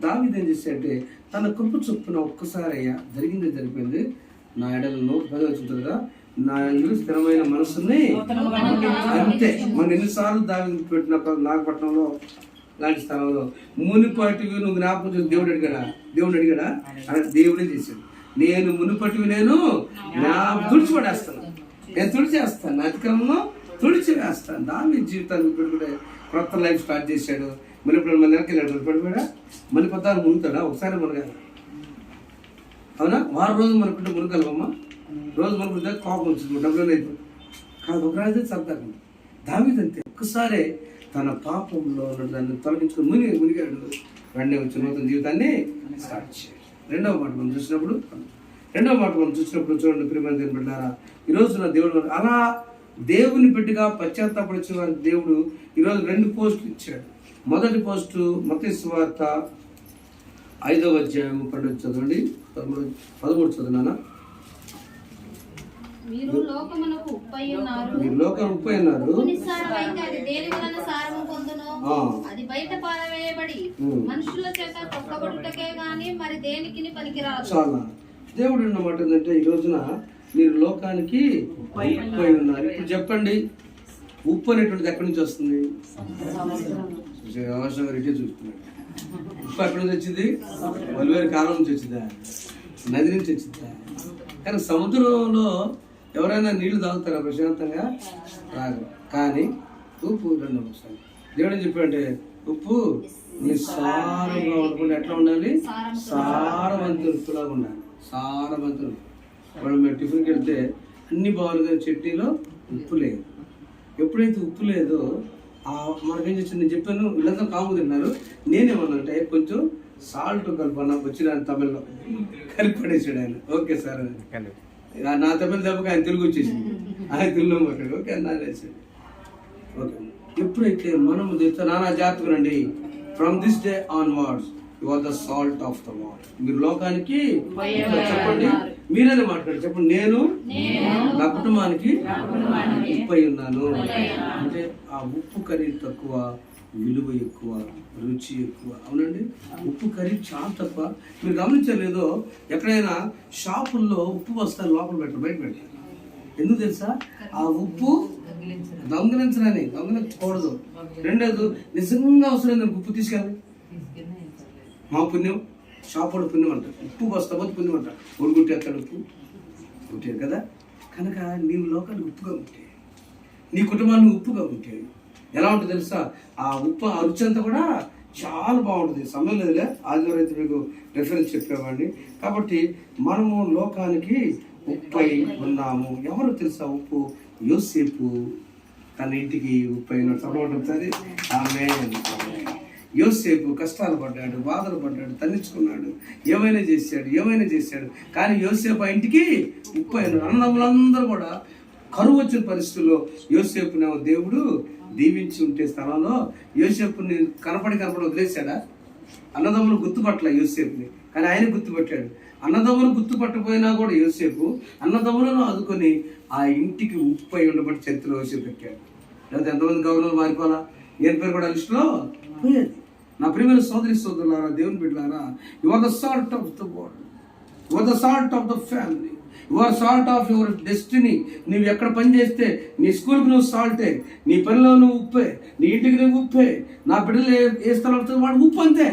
దావీదు ఏం చేశాడంటే తన కృప చొప్పున ఒక్కసారి అయ్యా జరిగిపోయింది. నా ఎడల 110 వచ్చింది కదా, నా ఇల్లు స్థిరమైన మనసుని అంతే. మన ఎన్నిసార్లు దావీదు పెట్టిన నాగపట్నంలో లాంటి స్థలంలో మునుపటివి నువ్వు జ్ఞాపకం చేసి దేవుడు అడిగాడా? అలా దేవుడే చేశాడు. నేను మునుపటివి నేను తుడిచిపడేస్తాను, నేను తుడిచేస్తాను, నా అతిక్రమంలో తుడిచివేస్తాను. దావీదు జీవితాన్ని కూడా కొత్త లైఫ్ స్టార్ట్ చేశాడు. మళ్ళీ ఇప్పుడు మన నెలకి వెళ్ళాడు, పడిపోయాడా? మళ్ళీ 14 మునుగుతాడా? ఒకసారి మునగాలి. అవునా? వారం రోజు మనకుంటే మునగలమమ్మా? రోజు మనకుంటే కోపం వచ్చింది, డబ్బులు అయిపోయింది కాదు. ఒక రాజు సర్దారు దావీదు అంతే. ఒక్కసారే తన పాపంలో దాన్ని తొలగించుకుని మునిగాడు. వెంటనే వచ్చి నూతన జీవితాన్ని స్టార్ట్ చేయాలి. రెండవ మాట మనం చూసినప్పుడు చూడండి ప్రియమైన దేవుని బిడ్డలారా, ఈరోజు నా దేవుడు అలా దేవుని బిడ్డగా పశ్చాత్తాపడిన వారికి దేవుడు ఈరోజు 2 పోస్టులు ఇచ్చాడు. మొదటి పోస్టు మత్తయి సువార్త 5వ అధ్యాయం 12 చదవండి, 13 చదువునా? మీరు లోకమునకు ఉప్పై ఉన్నారు. అది బయట పారవేయబడి మనుషుల చేత తొక్కబడుటకే గాని మరి దేనికి పనికిరాదు. చాలా దేవుడు అన్నమాట ఏంటంటే ఈ రోజున మీరు లోకానికి ఉప్పై ఉన్నారు. ఇప్పుడు చెప్పండి, ఉప్పు అనేటువంటిది ఎక్కడి నుంచి వస్తుంది? అవసరం రిటే చూస్తున్నాడు. ఉప్పు ఎక్కడి నుంచి వచ్చింది? వలివేరు కాలం నుంచి వచ్చిందా? నది నుంచి వచ్చిందా? కానీ సముద్రంలో ఎవరైనా నీళ్లు తాగుతారా ప్రశాంతంగా? రాదు. కానీ ఉప్పు 2 వస్తాయి. దేవుడు ఏం చెప్పాడంటే ఉప్పు నిస్సారంగా ఉండకుండా ఎట్లా ఉండాలి? సారవంతులా ఉండాలి. సారవంతులు. మనం మేము టిఫిన్కి వెళ్తే అన్ని బాగుంది కానీ చట్నీలో ఉప్పు లేదు. ఎప్పుడైతే ఉప్పు లేదో మనకేం చేసింది? నేను చెప్పాను, వీళ్ళంతా కాము తిన్నారు. నేనేమన్నంటే కొంచెం సాల్ట్ కలపన్నా వచ్చిన తమిళ్లో కలిపి పడేసాడు ఆయన. ఓకే సార్ నా తమిళ దెబ్బకి ఆయన తెలుగు వచ్చేసింది. ఆయన తెలుగులో మాట్లాడు. ఓకే అన్నా వేసాడు. ఓకే. ఎప్పుడైతే మనము నానా జాగ్రత్తగానండి, from this day onwards you are the salt of the world. మీరు లోకానికి చెప్పండి, మీరేనే మాట్లాడు. చెప్పండి, నేను నా కుటుంబానికి ఉప్పై ఉన్నాను. అంటే ఆ ఉప్పు ఖరీదు తక్కువ, విలువ ఎక్కువ, రుచి ఎక్కువ. అవునండి, ఉప్పు ఖరీదు చాలా తక్కువ. మీరు గమనించలేదో, ఎక్కడైనా షాపుల్లో ఉప్పు బస్తాలు లోపల పెట్టరు, బయట పెట్టారు. ఎందుకు తెలుసా? ఆ ఉప్పు దొంగలించకూడదు. రెండోది, నిజంగా అవసరం ఉప్పు తీసుకెళ్ళాలి. మా పుణ్యం, షాపుడు పుణ్యం అంటారు. ఉప్పు బస్తా పోతే పుణ్యం అంటారు. ఒడుగుట్టేస్తాడు ఉప్పు ఉంటాడు కదా. కనుక నీవు లోకానికి ఉప్పుగా ఉంటే, నీ కుటుంబాన్ని ఉప్పుగా ఉంటే ఎలా ఉంటుంది తెలుసా? ఆ ఉప్పు ఆ రుచి అంతా కూడా చాలా బాగుంటుంది. సమయం లేదులే, ఆదివారం అయితే మీకు రెఫరెన్స్ చెప్పేవాడిని. కాబట్టి మనము లోకానికి ఉప్పై ఉన్నాము. ఎవరు తెలుసా ఉప్పు? యోసేపు తన ఇంటికి ఉప్పై ఉన్నాడు. సరే, ఆమె యోసేపు కష్టాలు పడ్డాడు, బాధలు పడ్డాడు, తన్నించుకున్నాడు, ఏమైనా చేశాడు. కానీ యోసేపు ఆ ఇంటికి ఉప్పై ఉన్నాడు. అన్నదమ్ములందరూ కూడా కరువు వచ్చిన పరిస్థితుల్లో యోసేపునేమో దేవుడు దీవించి ఉంటే స్థలంలో యోసేపుని కనపడి వదిలేశాడా? అన్నదమ్ములు గుర్తుపట్టలే యోసేపుని, కానీ ఆయన గుర్తుపట్టాడు. అన్నదమ్ములు గుర్తుపట్టపోయినా కూడా యోసేపు అన్నదమ్ములను ఆదుకొని ఆ ఇంటికి ఉప్పై ఉండబట్టి చరిత్రలో యోసేపు పెట్టాడు. లేకపోతే ఎంతమంది గవర్నర్ మారిపోవాలా? ఏం పేరు కూడా లిస్టులో పోయేది. నా ప్రియమైన సోదరులారా, దేవుని బిడ్డలారా, you are the salt of the world, you are the salt of the family, you are salt of your destiny. నువ్వు ఎక్కడ పని చేస్తే నీ స్కూల్కి నువ్వు సాల్టే, నీ పనిలో నువ్వు ఉప్పే, నీ ఇంటికి నువ్వు ఉప్పే. నా బిడ్డలు ఏ స్థలం వాడు ఉప్పు అంతే.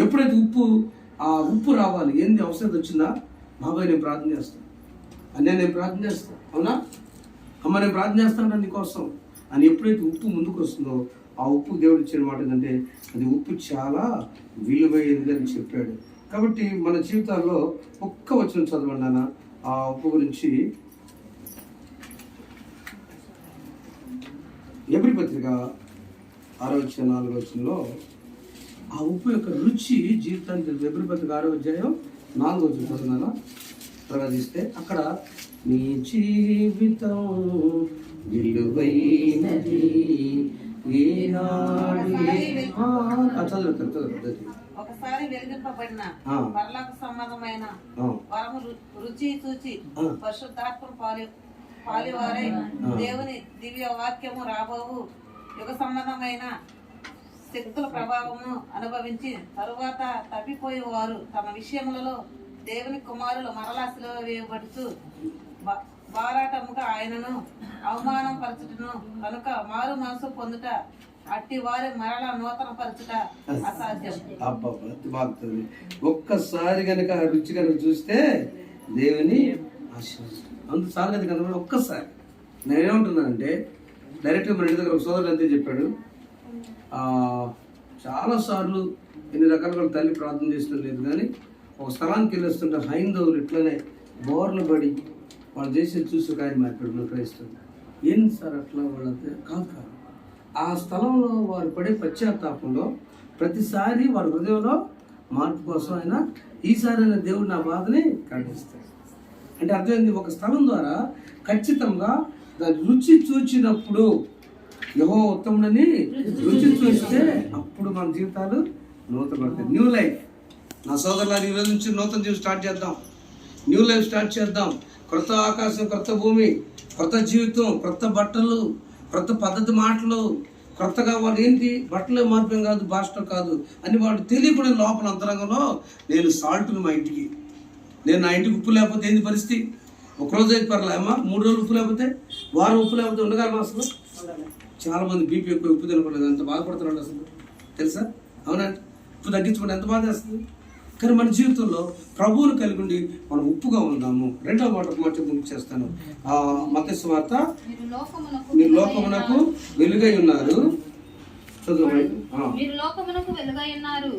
ఎప్పుడైతే ఉప్పు ఆ ఉప్పు రావాలి. ఏంది అవసరం వచ్చిందా? బాబాయ్ నేను ప్రార్థన చేస్తాను, అన్నీ నేను ప్రార్థన చేస్తాను, అవునా అమ్మ నేను ప్రార్థన చేస్తాను నీకోసం అని ఎప్పుడైతే ఉప్పు ముందుకు వస్తుందో ఆ ఉప్పు దేవుడు ఇచ్చిన మాట ఏంటంటే అది ఉప్పు చాలా విలువైనది అని చెప్పాడు. కాబట్టి మన జీవితాల్లో ఒక్క వచనం చదవండి నాన్న ఆ ఉప్పు గురించి. ఎబ్రీ పత్రిక 6:4 ఆ ఉప్పు యొక్క రుచి జీవితానికి తెలుసు. ఎబ్రీ పత్రిక 6:4 చదువున్నాను ప్రవేశిస్తే అక్కడ నీ జీవితం విలువైనది ఒకసారి వెలిగింపబడిన పరలోక సంబంధమైన వరము రుచి చూచి పరిశుద్ధాత్మ పాలివారై దేవుని దివ్య వాక్యము రాబోవు యుగ సంబంధమైన శక్తుల ప్రభావము అనుభవించి తరువాత తప్పిపోయేవారు తమ విషయములలో దేవుని కుమారులు మరలాశలో వేయబడుతూ బారాటముగా ఆయనను అవమానం పరచుటను కనుక మారు మనసు పొందుట అట్టి వారి మరలా నూతన పరచుట అసాధ్యం. బాగుంది. ఒక్కసారి కనుక రుచి కనుక చూస్తే దేవుని అందుసారి అది కనుక ఒక్కసారి నేనేమంటున్నానంటే డైరెక్ట్గా మన ఇంటి దగ్గర ఒక సోదరుడు అంతే చెప్పాడు. చాలాసార్లు ఎన్ని రకాలుగా తల్లి ప్రార్థన చేసిన లేదు కానీ ఒక స్థలానికి వెళ్ళొస్తుంటే హైందవులు ఇట్లనే బోర్లు పడి వాళ్ళు చేసేది చూసి ఒక ఆయన మాట్లాడు క్రైస్తవులు. ఏంటి సార్ అట్లా వాళ్ళంటే కాదు ఆ స్థలంలో వారు పడే పశ్చాత్తాపంలో ప్రతిసారి వారి హృదయంలో మార్పు కోసం ఆయన ఈసారి అయిన దేవుడు నా బాధని ఖండిస్తాడు. అంటే అర్థమైంది. ఒక స్థలం ద్వారా ఖచ్చితంగా దాని రుచి చూచినప్పుడు యెహోవా ఉత్తముడని రుచి చూస్తే అప్పుడు మన జీవితాలు నూతన పడతాయి. న్యూ లైఫ్ నా సోదరులారు ఈరోజు నుంచి నూతన జీవితం స్టార్ట్ చేద్దాం. న్యూ లైఫ్ స్టార్ట్ చేద్దాం. కొత్త ఆకాశం, కొత్త భూమి, కొత్త జీవితం, కొత్త బట్టలు, కొత్త పద్ధతి మాటలు, కొత్తగా వాళ్ళు ఏంటి బట్టలు మార్పం కాదు, భాషలో కాదు అని వాడు తెలియకుండా లోపల అంతరంగంలో నేను సాల్ట్ని మా ఇంటికి, నేను నా ఇంటికి ఉప్పు లేకపోతే ఏంది పరిస్థితి? ఒకరోజు అయితే పర్లేమ్మా, 3 రోజులు ఉప్పు లేకపోతే, వారం ఉప్పు లేకపోతే ఉండగలమా? అసలు చాలామంది బీపీ ఎక్కువ ఉప్పు తినకూడదు, ఎంత బాధపడుతున్నాడు అసలు తెలుసా? అవునండి, ఉప్పు తగ్గించుకుంటే ఎంత బాధ వేస్తుంది. కానీ మన జీవితంలో ప్రభువును కలిగి ఉండి మనం ఉప్పుగా ఉందాము. 2వ మాట ముగిచేస్తాను. మత్తయి సువార్త మీరు లోకమునకు వెలుగై ఉన్నారు. మీరు లోకమునకు వెలుగై ఉన్నారు.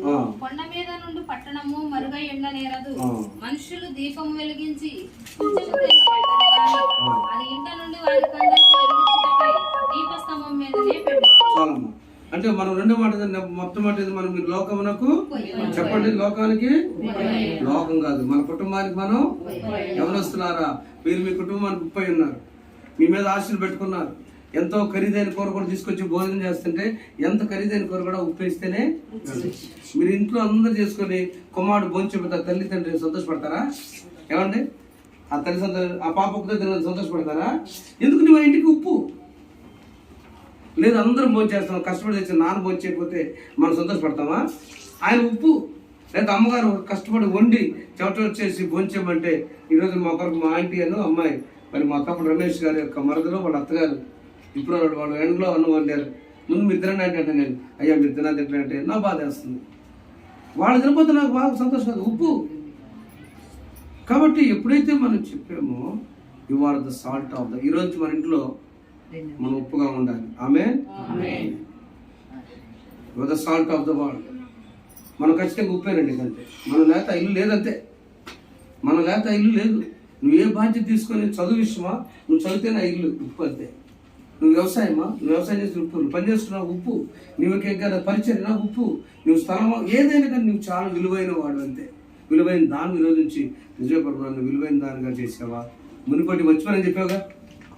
కొండ మీద నుండి పట్టణము మరుగై ఉండనేరదు. మనుషులు దీపము వెలిగించి అది ఇంట నుండి వారి కందరికి వెలిగించుటకై దీపస్తంభం మీదనే పెట్టు. చాలమ్మా. అంటే మనం 2వ మాట మొత్తం మాట మనం మీరు లోకమునకు చెప్పండి. లోకానికి లోకం కాదు, మన కుటుంబానికి మనం ఎవరొస్తున్నారా? మీరు మీ కుటుంబానికి ఉప్పై ఉన్నారు, మీ మీద ఆశలు పెట్టుకున్నారు. ఎంతో ఖరీదైన కూర కూడా తీసుకొచ్చి భోజనం చేస్తుంటే ఎంత ఖరీదైన కూర కూడా ఉప్పేస్తేనే మీరు ఇంట్లో అందరూ చేసుకొని కుమారుడు భోంచెబుతారు. తల్లిదండ్రులు సంతోషపడతారా? ఏమండి? ఆ తల్లి ఆ పాప ఒక్కతో సంతోషపడతారా? ఎందుకు నువ్వు ఇంటికి ఉప్పు లేదు, అందరం భోంచేస్తాం. కష్టపడి తెచ్చి నాన్న భోంచేయకపోతే మనం సంతోషపడతామా? ఆయన ఉప్పు. లేదా అమ్మగారు కష్టపడి వండి చెమట వచ్చేసి భోంచేయమంటే ఈరోజు మా కొరకు మా ఆంటీ అని అమ్మాయి, మరి మా తమ్ముడు రమేష్ గారి యొక్క మరదలో వాళ్ళ అత్తగారు ఇప్పుడు వాళ్ళు ఎండలో అన్నం వండారు. ముందు మీరు తినండి అంటే నేను అయ్యా మీరు తినంటే నా బాధ వేస్తుంది. వాళ్ళు తినకపోతే నాకు బాగా సంతోషం కాదు. ఉప్పు. కాబట్టి ఎప్పుడైతే మనం చెప్పామో you are the salt of the, ఈరోజు మన ఇంట్లో మనం ఉప్పుగా ఉండాలి. Amen. You are the salt of the world. మనం ఖచ్చితంగా ఉప్పేనండి. అంతే, మనం లేక ఇల్లు లేదంతే. మనం లేక ఇల్లు లేదు. నువ్వు ఏ బాధ్యత తీసుకొని చదువు విషయమా, నువ్వు చదివితేనే ఇల్లు ఉప్పు అంతే. నువ్వు వ్యవసాయమా, నువ్వు వ్యవసాయం చేసిన ఉప్పు, నువ్వు పని చేస్తున్నావు ఉప్పు, నువ్వు పరిచర్య ఉప్పు, నువ్వు స్థలమా ఏదైనా కానీ నువ్వు చాలా విలువైన వాడు అంతే. విలువైన దాన్ని ఈరోజు నుంచి నిజపడుతున్నాను. విలువైన దానిగా చేసావా? మునిపటి మర్చిపోయాలని చెప్పావుగా,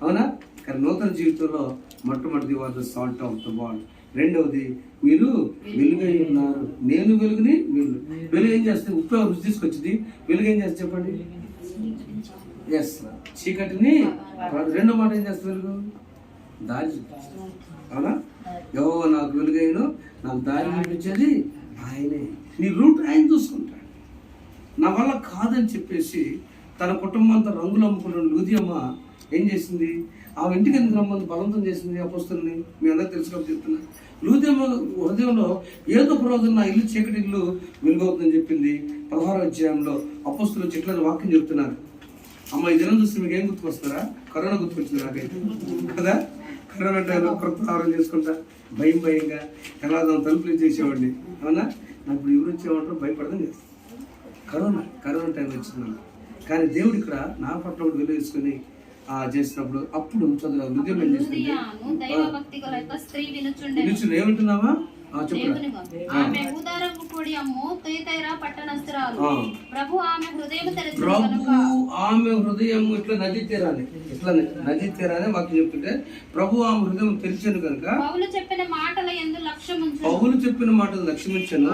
అవునా? కానీ నూతన జీవితంలో మొట్టమొదటి was the salt of the world. 2వది మీరు వెలుగై ఉన్నారు. నేను వెలుగుని మీరు. వెలుగు ఏం చేస్తే ఉప్పు రుచి తీసుకొచ్చింది. వెలుగు ఏం చేస్తే చెప్పండి? ఎస్, చీకటిని. 2వ మాట ఏం చేస్తే వెలుగు? దారి చూపిస్తుంది. అవునా? యెహోవా నాకు వెలుగైను, నాకు దారి చూపించేది ఆయనే. నీ రూట్ ఆయన చూసుకుంటాడు. నా వల్ల కాదని చెప్పేసి తన కుటుంబంతో రంగులు అమ్ముకుంటున్న లూదియమ్మ ఏం చేసింది? ఆమె ఇంటికి ఎందుకు రమ్మని బలవంతం చేసింది అపోస్తలుని? మీ అందరికి తెలుసు కాబట్టి చెప్తున్నా. లూదియ హృదయంలో ఏదో ఒక రోజు నా ఇల్లు చీకటి ఇల్లు వెలుగవుతుందని చెప్పింది. 16వ అధ్యాయంలో అపోస్తలు చెట్లని వాక్యం చెప్తున్నారు. అమ్మ ఈ దినం చూస్తే మీకు ఏం గుర్తుకొస్తారా? కరోనా గుర్తుకొచ్చింది నాకైతే కదా. కరోనా టైంలో కొత్త ఆహారం చేసుకుంటా భయంగా ఎలా తలుపులు చేసేవాడిని. అవునా? నాకు ఇప్పుడు ఎవరు వచ్చేవాళ్ళు భయపడదని చేస్తాను. కరోనా టైం వచ్చింది. కానీ దేవుడు ఇక్కడ నా పట్ల కూడా వెలువేసుకొని చేసినప్పుడు అప్పుడు చదువు హృదయం ఏం చేసింది? ఏమంటున్నావా? ఆమె ఊదారపు పొడి అమ్ము తుయతైరా పట్టణస్థురాలు. ప్రభు ఆమె హృదయం ఇట్లా నది తీరాలి, ఇట్లా నది తీరాలి వాక్యం చెప్తుంటే ప్రభు ఆమె హృదయం తెరిచాను కనుక పౌలు చెప్పిన మాటల యందు లక్ష్యమించాను.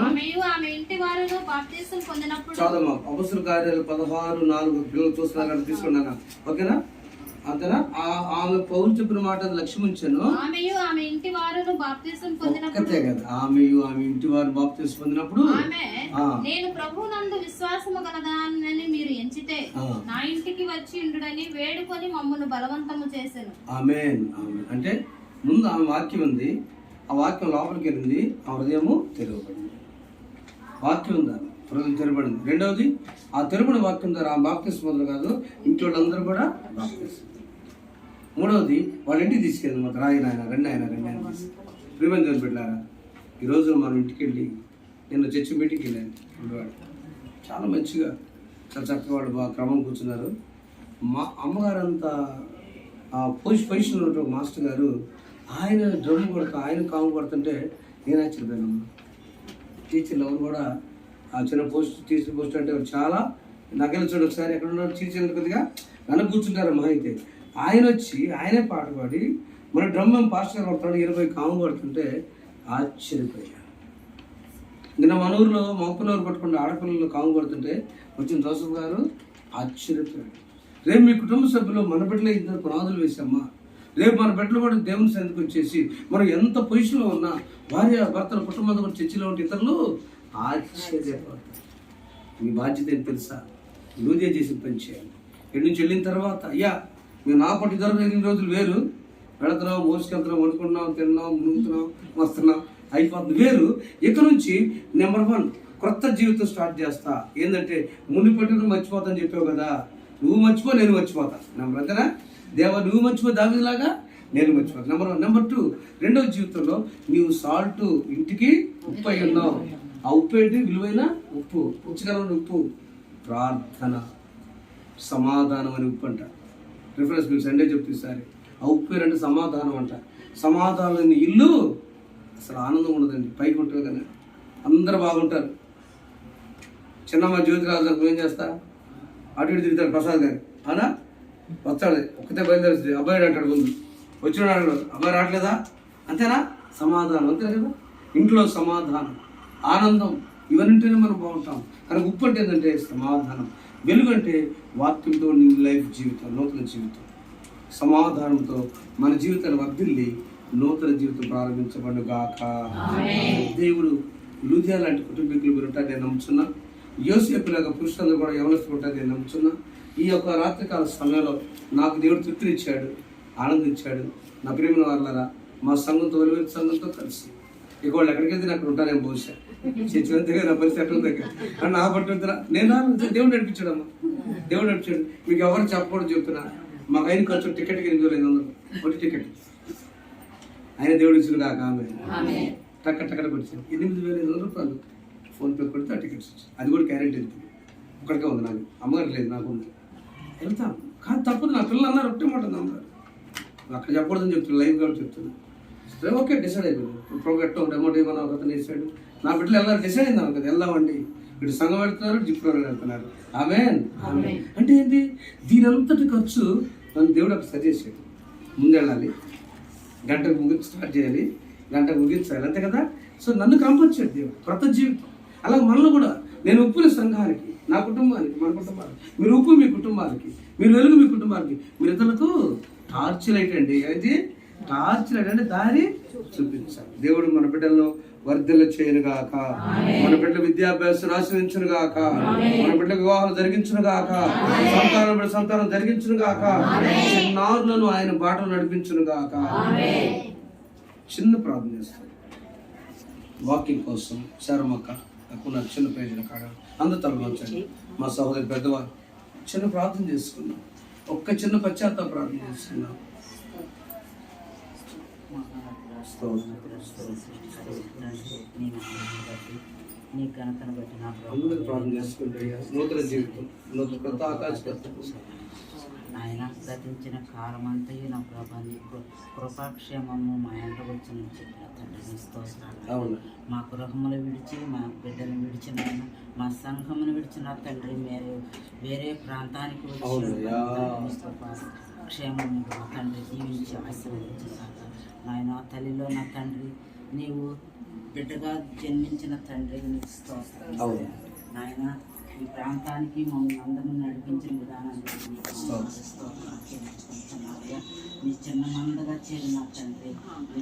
ఆమె ఇంటి వారు బాప్తిసం పొందినప్పుడు చదవమా అపొస్తలుల కార్యాలు 16:4 పిల్లలు చూస్తున్నా కానీ తీసుకున్నాను. ఓకేనా? అంతేనా? ఆమె పౌలు చెప్పిన మాట లక్ష్యమించాను. ఆమె ఇంటి వారు బాప్తిసం పొందినప్పుడు కదా ఆమె ఇంటి వారు బాప్తిసం పొందినప్పుడు నేను ప్రభువునందు విశ్వాసము గలదానని మీరు ఎంచితే నా ఇంటికి వచ్చి ఉండుడని వేడుకొని మమ్మల్ని బలవంతము చేశాను. ఆమేన్. అంటే ముందు ఆమె వాక్యం ఉంది, ఆ వాక్యం లోపలికి వెళ్ళింది, ఆ హృదయము తెరవబడింది. వాక్యం ఉందా? హృదయం తెరబడింది. రెండవది ఆ తెరబడిన వాక్యం ద్వారా ఆ బాప్తిసం మొదలు కాదు, ఇంట్లో అందరూ కూడా బాప్తిసం. మూడవది వాళ్ళ ఇంటికి తీసుకెళ్ళి మాకు రాయన రెండు ఆయన ప్రివెంజన్ పెట్టారా. ఈరోజు మనం ఇంటికి వెళ్ళి నిన్న చర్చి మీటింగ్కి వెళ్ళాను. వాడు చాలా మంచిగా చాలా చక్కగా వాడు బాగా క్రమం కూర్చున్నారు. మా అమ్మగారు అంతా పొజిషన్లో ఉంటే ఒక మాస్టర్ గారు ఆయన డ్రమ్ కొడతా ఆయన కాము కొడుతుంటే నేను ఆశ్చర్యపోయాను. టీచర్లు ఎవరు కూడా ఆ చిన్న టీచర్ పోస్ట్ అంటే చాలా నగలు చూడు ఒకసారి ఎక్కడ ఉన్నారు టీచర్లు కొద్దిగా నన్ను కూర్చుంటారు మహా అయితే. ఆయన వచ్చి ఆయనే పాట పాడి మన డ్రమ్ పాస్టర్ కొడతాడు 20 కాము కొడుతుంటే ఆశ్చర్యపోయాను. నిన్న మన ఊరిలో మొక్కలూరు పట్టుకుంటే ఆడపిల్లలు కాము కొడుతుంటే వచ్చిన జోసఫ్ గారు ఆశ్చర్యపోయాడు. రేపు మీ కుటుంబ సభ్యులు మన బిడ్డలు ఇద్దరు పునాదులు వేసామ్మా, రేపు మన బిడ్డలు కూడా దేవుని సన్నిధికి వచ్చేసి మనం ఎంత పొజిషన్లో ఉన్నా భార్య భర్తల కుటుంబంతో కూడా చర్చిలో ఉంటే ఇతరులు ఆశ్చర్యపోతారు. మీ బాధ్యత ఏం తెలుసా? లూదియ చేసి పని చేయాలి. ఇక్కడి నుంచి వెళ్ళిన తర్వాత అయ్యా మేము నా పట్టు ఇద్దరు వెళ్ళిన రోజులు వేరు, వెళుతున్నాం, మోసుకెళ్తున్నాం, వండుకుంటున్నాం, తిన్నాం, మునుగుతున్నాం, వస్తున్నాం, అయిపోతుంది వేరు. ఇక్కడ నుంచి నెంబర్ 1 కొత్త జీవితం స్టార్ట్ చేస్తా. ఏంటంటే మునిపట్టును మర్చిపోతాను చెప్పావు కదా, నువ్వు మర్చిపో నేను మర్చిపోతా. నెంబర్ అంతేనా? దేవా నువ్వు మర్చిపో దావీదులాగా నేను మర్చిపోతాను. నెంబర్ 1. నెంబర్ 2 రెండవ జీవితంలో నీవు సాల్ట్ ఇంటికి ఉప్పు అయి ఉన్నావు. ఆ ఉప్పు ఏంటి? విలువైన ఉప్పు, పుచ్చగలమైన ఉప్పు. ప్రార్థన, సమాధానం అని ఉప్పు అంట. రిఫరెన్స్ మీకు సండే చెప్తుంది సారి. ఆ ఉప్పు ఏంటంటే సమాధానం అంట. సమాధానం ఇల్లు అసలు ఆనందం ఉండదండి. పైకి ఉంటుంది కానీ అందరూ బాగుంటారు. చిన్నమ్మ జ్యోతిరాజు ఏం చేస్తా అటు ఇటు తిరుగుతాడు ప్రసాద్ గారు. అవునా? వచ్చాడు ఒక్కతే బయలుదేరుస్తుంది. అబ్బాయి అంటాడు ముందు వచ్చినాడు అంటాడు, అబ్బాయి రావట్లేదా? అంతేనా? సమాధానం అంతే కదా. ఇంట్లో సమాధానం, ఆనందం, ఇవన్నింటినీ మనం బాగుంటాం. కానీ ఉప్పు అంటే ఏంటంటే సమాధానం. వెలుగు అంటే వాక్యంతో లైఫ్ జీవితం, నూతన జీవితం. సమాధానంతో మన జీవితాన్ని వర్ధిల్లి నూతన జీవితం ప్రారంభించబడుగాక. దేవుడు లూదియా లాంటి కుటుంబీకులు మీరు ఉంటారు నేను నమ్ముతున్నా. యోసేపులాగా పురుషులందరూ కూడా యవనస్తులు ఉంటారు నేను నమ్ముతున్నా. ఈ యొక్క రాత్రికాల సమయంలో నాకు దేవుడు తృప్తినిచ్చాడు, ఆనందించాడు. నా ప్రియమైన వాళ్ళరా మా సంఘంతో వెలువెత్తి సంఘంతో కలిసి ఇక వాళ్ళు ఎక్కడికి వెళ్తే అక్కడ ఉంటానేమో బహుశా చచ్చిపోతే నా పరిస్థితి ఎట్లా ఉంది అని నా పట్టు వెళ్తున్నా. నేను దేవుడు నడిపించాడమ్మా, దేవుడు నడిపించాడు. మీకు ఎవరు చెప్పకూడదు చెప్తున్నా. మాకు అయిన ఖర్చు టికెట్కి 8,500 ఒకటి టికెట్ ఆయన దేవుడు ఇచ్చిన కాక ఆమె టక్కడ కొట్టించాను. 8,500 రూపాయలు ఫోన్పే కొడితే ఆ టికెట్స్ వచ్చాయి. అది కూడా క్యారెంటీ వెళ్తుంది. ఒక్కడికే ఉంది, నాకు అమ్మగారు లేదు, నాకు ఉంది. వెళ్తాను కానీ తప్పదు. నా పిల్లలు అన్నారు ఒకటే మాట అమ్మగారు అక్కడ చెప్పకూడదని చెప్తున్నా, లైవ్ కాబట్టి చెప్తున్నా. ఓకే డిసైడ్ అయిపోయింది. ప్రోగ్రెట్ అమౌంట్ ఏమన్నా ఒక అతను వేసాడు. నా బిడ్డలు వెళ్ళాలి డిసైడ్ అయిందాం కదా, వెళ్దామండి. ఇటు సంఘం వెళ్తున్నారు, జిప్లో వెళ్తున్నారు. ఆమేన్. అంటే ఏంటి? దీనంతటి ఖర్చు నన్ను దేవుడు అక్కడ సజెస్ట్ ముందెళ్ళాలి, గంటకు ముగించి స్టార్ట్ చేయాలి, గంటకు ముగించాలి, అంతే కదా. సో నన్ను క్రమపరిచాడు దేవుడు, కొత్త జీవితం. అలాగే మనలో కూడా నేను ఉప్పుని సంఘానికి, నా కుటుంబానికి, మన కుటుంబానికి, మీరు ఉప్పు మీ కుటుంబానికి, మీరు వెలుగు మీ కుటుంబానికి, మీరు ఇతరులకు టార్చ్ లైట్ అండి. అయితే టార్చ్ లైట్ అంటే దారి చూపించాలి. దేవుడు మన బిడ్డలను వర్ధిల్ల చేయను గాక. మన బిడ్డల విద్యాభ్యాసం ఆశ్రయించును గాక. మన బిడ్డల వివాహాలు జరిగించును గాక. సంతానం జరిగించును గాక. చిన్నారులను ఆయన బాటలు నడిపించును గాక. చిన్న ప్రార్థన చేస్తాను వాకింగ్ కోసం. శరమక్క నాకు చిన్న పేజీల కాడ అందరూ తరలించండి. మా సహోదరి పెద్దవారు చిన్న ప్రార్థన చేసుకున్నాం. ఒక్క చిన్న పశ్చాత్తాప ప్రార్థన చేసుకున్నాం. నీ ఘనతను బట్టి నా అందరూ ప్రార్థన చేసుకుంటే నూతన జీవితం, నూతన కొత్త ఆకాశం. ఆయన గతించిన కాలం అంతయు నా ప్రభా నీ కృపాక్షేమము మా ఎంట వచ్చిన చెప్పిన తండ్రి నీ స్తోత్రాలు. మా గృహములు విడిచి మా బిడ్డను విడిచిన ఆయన, మా సంఘమును విడిచిన తండ్రి వేరే ప్రాంతానికి వచ్చి క్షేమము మా తండ్రి దీవించి ఆశీర్వదించిన నాయన. తల్లిలో నా తండ్రి నీవు బిడ్డగా జన్మించిన తండ్రి నీకు స్తోత్రాలు నాయన. ఈ ప్రాంతానికి మమ్మల్ని అందరినీ నడిపించిన విధానాన్ని నీ చిన్న మందగా చేరిన తండ్రి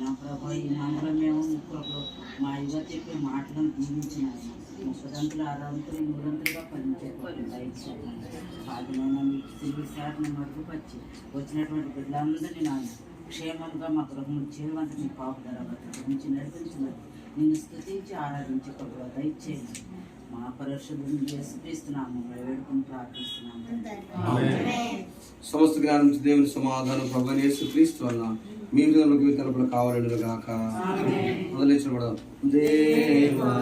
నా ప్రభా ఈ మందలో మేము ముక్కలు మా యువ చెప్పే మాటలను దీవించిన ముప్పదంతులు 6 3 ఫలించే ఆదినైనా మీకు తిరిగి సాటిని మరుగుపరిచి వచ్చినటువంటి బిడ్డలందరినీ నాన్న క్షేమంగా మా గృహములు చేరువంత మీ పాపుదల నుంచి నడిపించినది నిన్ను స్తుతించి ఆరాధించి కొద్దిగా దయచేయండి. మా పరిశుద్ధుని యేసుక్రీస్తున్నాము వేడుకొని ప్రార్థిస్తున్నాము. సమస్త జ్ఞానం నుంచి దేవుని సమాధానం ప్రభువైన యేసుక్రీస్తు వలన మీ హృదయంలోకి విత్తనప్పుడు కావాలని గాక. మొదలెచ్చబడదాం. దేవా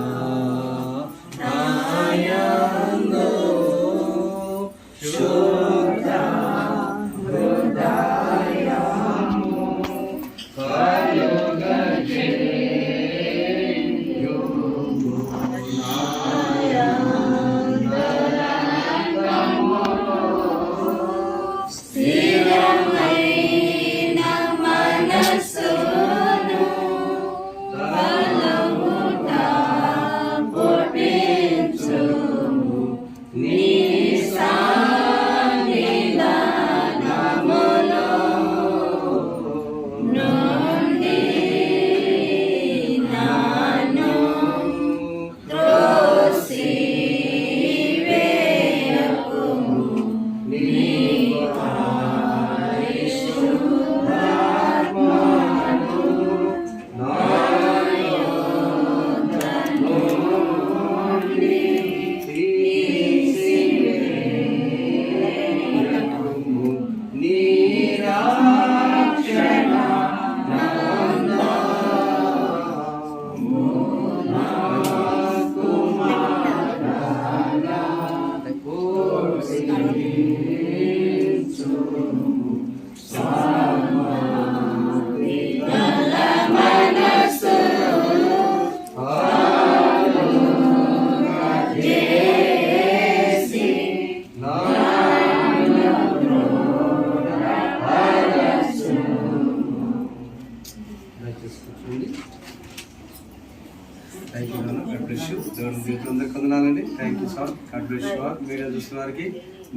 వందనాలండి. Thank you sir. God bless you all. Video చూస్తున్న వారికి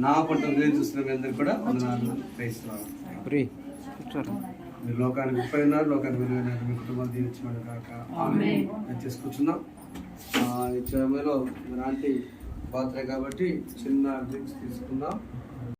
నా పట్ల చూస్తున్న మీ అందరికీ కూడా వందనాలు. Praise Lord. మీరు లోకానికి ఉపయోగన్నారు, లోకానికి విలువైనారు, మీ కుటుంబాలు దీవించమని కాక ఆమేన్. చేసుకుంటున్నాం. ఈ సమయంలో మన ఆంటీ పాత్ర కాబట్టి చిన్న డ్రింక్స్ తీసుకుందాం.